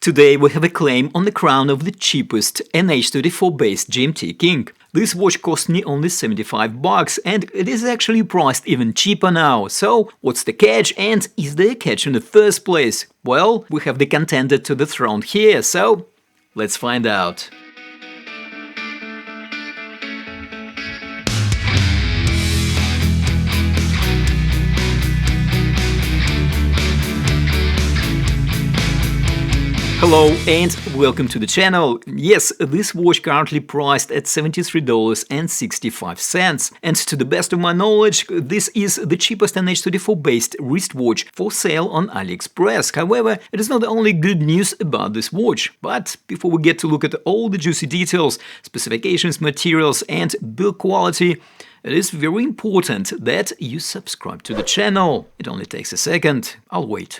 Today we have a claim on the crown of the cheapest NH34 based GMT King. This watch cost me only $75 and it is actually priced even cheaper now. So what's the catch, and is there a catch in the first place? Well, we have the contender to the throne here, so let's find out. Hello and welcome to the channel. Yes, this watch currently priced at $73.65, and to the best of my knowledge, this is the cheapest NH34 based wristwatch for sale on AliExpress. However, it is not the only good news about this watch. But before we get to look at all the juicy details, specifications, materials and build quality, it is very important that you subscribe to the channel. It only takes a second. I'll wait.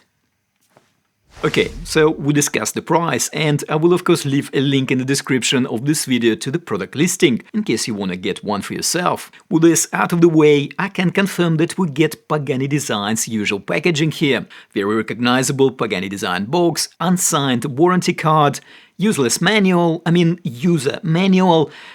Okay, so we discussed the price, and I will of course leave a link in the description of this video to the product listing, in case you wanna get one for yourself. With this out of the way, I can confirm that we get Pagani Design's usual packaging here. Very recognizable Pagani Design box, unsigned warranty card, user manual,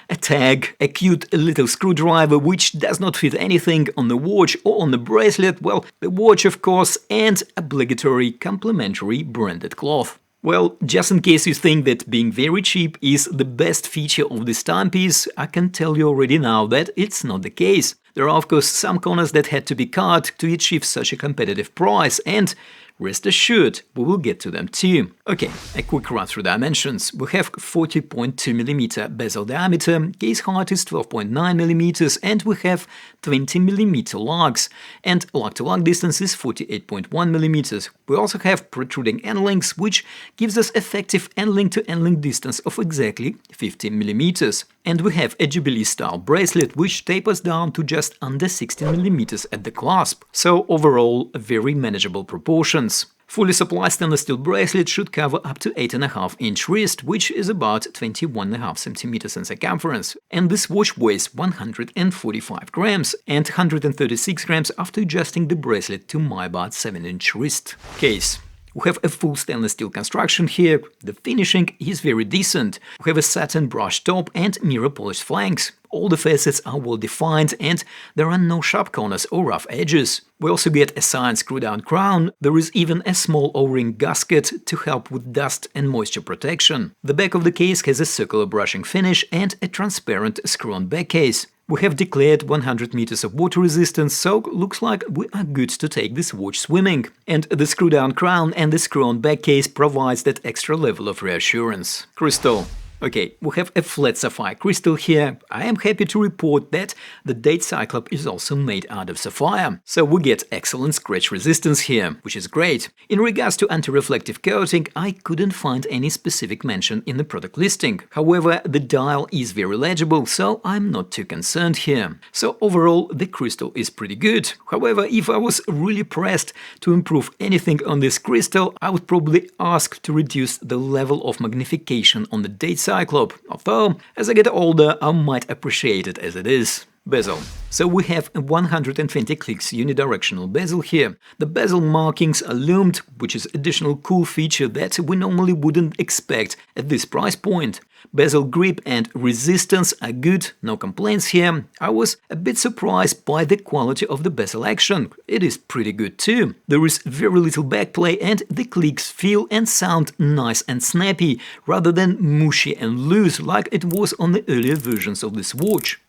a tag, a cute little screwdriver which does not fit anything on the watch or on the bracelet, well, the watch of course, and obligatory complimentary branded cloth. Well, just in case you think that being very cheap is the best feature of this timepiece, I can tell you already now that it's not the case. There are of course some corners that had to be cut to achieve such a competitive price, and rest assured, we will get to them too. Okay, a quick run through dimensions. We have 40.2mm bezel diameter, case height is 12.9mm, and we have 20mm lugs, and lug-to-lug distance is 48.1mm. We also have protruding end links, which gives us effective end-link-to-end link distance of exactly 15mm. And we have a Jubilee-style bracelet, which tapers down to just under 16mm at the clasp, so overall very manageable proportions. Fully supplied stainless steel bracelet should cover up to 8.5-inch wrist, which is about 21.5 cm in circumference. And this watch weighs 145 grams and 136 grams after adjusting the bracelet to my about 7-inch wrist. Case. We have a full stainless steel construction here, the finishing is very decent, we have a satin brushed top and mirror polished flanks, all the facets are well defined and there are no sharp corners or rough edges. We also get a signed screw-down crown, there is even a small O-ring gasket to help with dust and moisture protection. The back of the case has a circular brushing finish and a transparent screw-on back case. We have declared 100 meters of water resistance, so looks like we are good to take this watch swimming. And the screw-down crown and the screw-on back case provides that extra level of reassurance. Crystal. Okay, we have a flat sapphire crystal here. I am happy to report that the date cyclope is also made out of sapphire, so we get excellent scratch resistance here, which is great. In regards to anti-reflective coating, I couldn't find any specific mention in the product listing. However, the dial is very legible, so I'm not too concerned here. So overall, the crystal is pretty good. However, if I was really pressed to improve anything on this crystal, I would probably ask to reduce the level of magnification on the date cyclope, although as I get older I might appreciate it as it is. Bezel. So we have a 120 clicks unidirectional bezel here. The bezel markings are loomed, which is additional cool feature that we normally wouldn't expect at this price point. Bezel grip and resistance are good, no complaints here. I was a bit surprised by the quality of the bezel action. It is pretty good too. There is very little backplay and the clicks feel and sound nice and snappy, rather than mushy and loose like it was on the earlier versions of this watch.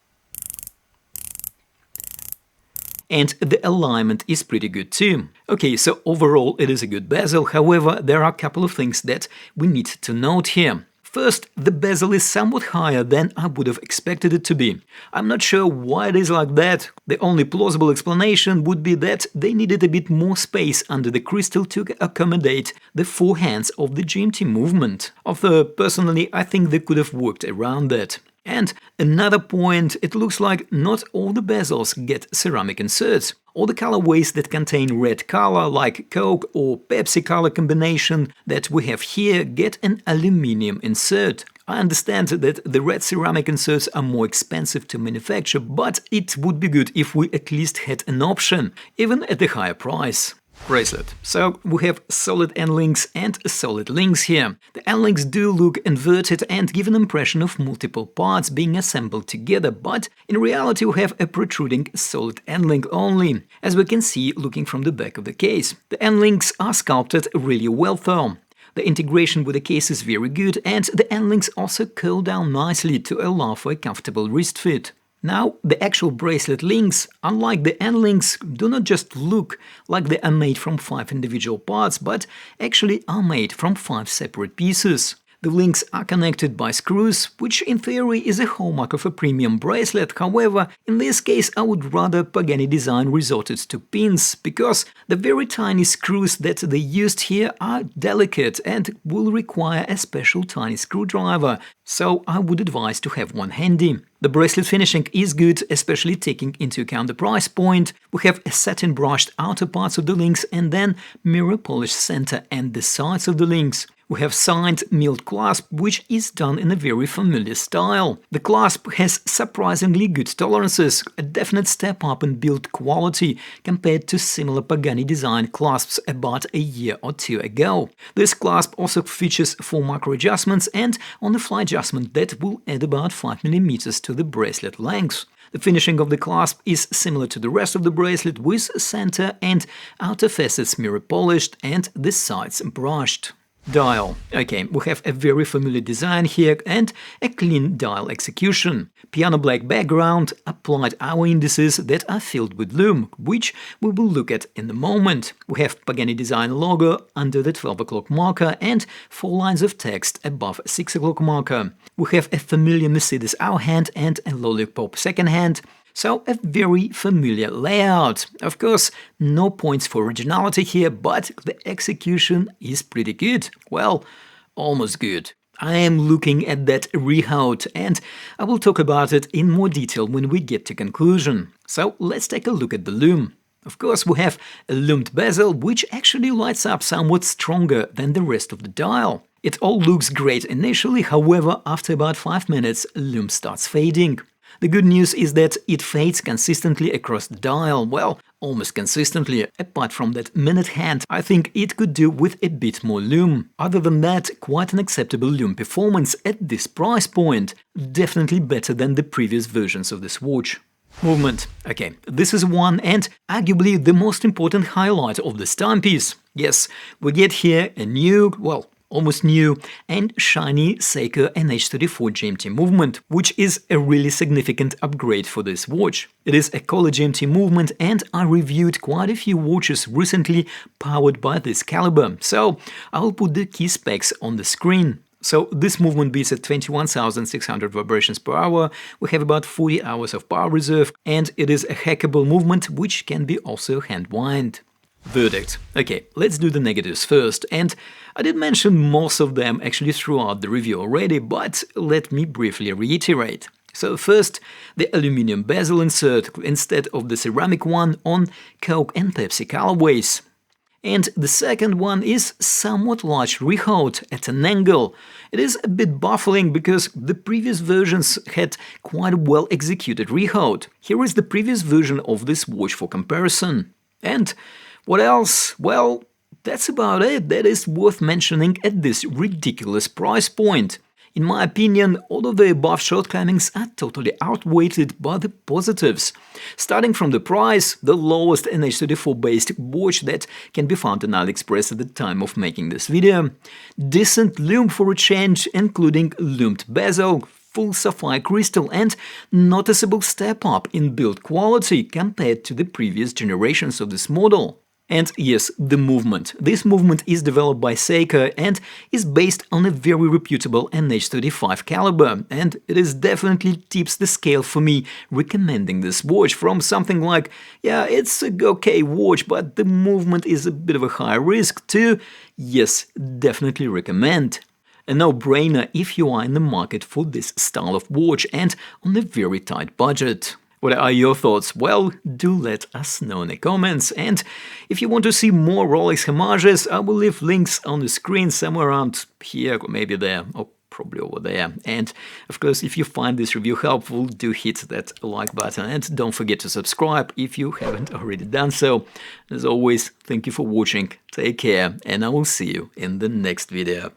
And the alignment is pretty good too. Okay, so overall it is a good bezel, however, there are a couple of things that we need to note here. First, the bezel is somewhat higher than I would have expected it to be. I'm not sure why it is like that. The only plausible explanation would be that they needed a bit more space under the crystal to accommodate the four hands of the GMT movement. Although, personally, I think they could have worked around that. And another point, it looks like not all the bezels get ceramic inserts. All the colorways that contain red color, like Coke or Pepsi color combination that we have here, get an aluminium insert. I understand that the red ceramic inserts are more expensive to manufacture, but it would be good if we at least had an option, even at a higher price. Bracelet. So we have solid end links and solid links here. The end links do look inverted and give an impression of multiple parts being assembled together, but in reality we have a protruding solid end link only, as we can see looking from the back of the case. The end links are sculpted really well though. The integration with the case is very good, and the end links also curl down nicely to allow for a comfortable wrist fit. Now, the actual bracelet links, unlike the end links, do not just look like they are made from 5 individual parts, but actually are made from 5 separate pieces. The links are connected by screws, which in theory is a hallmark of a premium bracelet. However, in this case I would rather Pagani design resorted to pins, because the very tiny screws that they used here are delicate and will require a special tiny screwdriver, so I would advise to have one handy. The bracelet finishing is good, especially taking into account the price point. We have a satin brushed outer parts of the links and then mirror polished center and the sides of the links. We have signed milled clasp, which is done in a very familiar style. The clasp has surprisingly good tolerances, a definite step up in build quality compared to similar Pagani design clasps about a year or two ago. This clasp also features 4 macro adjustments and on-the-fly adjustment that will add about 5 mm to the bracelet length. The finishing of the clasp is similar to the rest of the bracelet, with center and outer facets mirror polished and the sides brushed. Dial. Okay, we have a very familiar design here and a clean dial execution. Piano black background, applied hour indices that are filled with lume, which we will look at in a moment. We have Pagani design logo under the 12 o'clock marker and 4 lines of text above 6 o'clock marker. We have a familiar Mercedes hour hand and a Lollipop second hand. So a very familiar layout. Of course, no points for originality here, but the execution is pretty good. Well, almost good. I am looking at that rehaut, and I will talk about it in more detail when we get to conclusion. So let's take a look at the lume. Of course, we have a lumed bezel, which actually lights up somewhat stronger than the rest of the dial. It all looks great initially, however, after about 5 minutes, lume starts fading. The good news is that it fades consistently across the dial, well, almost consistently. Apart from that minute hand, I think it could do with a bit more lume. Other than that, quite an acceptable lume performance at this price point. Definitely better than the previous versions of this watch. Movement. Okay, this is one and arguably the most important highlight of this timepiece. Yes, we get here a new, well, almost new and shiny Seiko NH34 GMT movement, which is a really significant upgrade for this watch. It is a color GMT movement, and I reviewed quite a few watches recently powered by this caliber, so I'll put the key specs on the screen. So this movement beats at 21,600 vibrations per hour, we have about 40 hours of power reserve, and it is a hackable movement which can be also hand-wind. Verdict. Okay, let's do the negatives first, and I did mention most of them actually throughout the review already, but let me briefly reiterate. So first, the aluminum bezel insert instead of the ceramic one on Coke and Pepsi colorways. And the second one is somewhat large rehaut at an angle. It is a bit baffling because the previous versions had quite a well executed rehaut. Here is the previous version of this watch for comparison. And what else? Well, that's about it. That is worth mentioning at this ridiculous price point. In my opinion, all of the above shortcomings are totally outweighed by the positives. Starting from the price, the lowest NH34 based watch that can be found on AliExpress at the time of making this video. Decent lume for a change, including lumed bezel, full sapphire crystal, and noticeable step up in build quality compared to the previous generations of this model. And yes, the movement. This movement is developed by Seiko and is based on a very reputable NH35 caliber, and it is definitely tips the scale for me recommending this watch from something like, yeah, it's a okay watch, but the movement is a bit of a high risk, to, yes, definitely recommend. A no-brainer if you are in the market for this style of watch and on a very tight budget. What are your thoughts? Well, do let us know in the comments, and if you want to see more Rolex homages, I will leave links on the screen somewhere around here or maybe there, or probably over there. And of course, if you find this review helpful, do hit that like button and don't forget to subscribe if you haven't already done so. As always, thank you for watching, take care, and I will see you in the next video.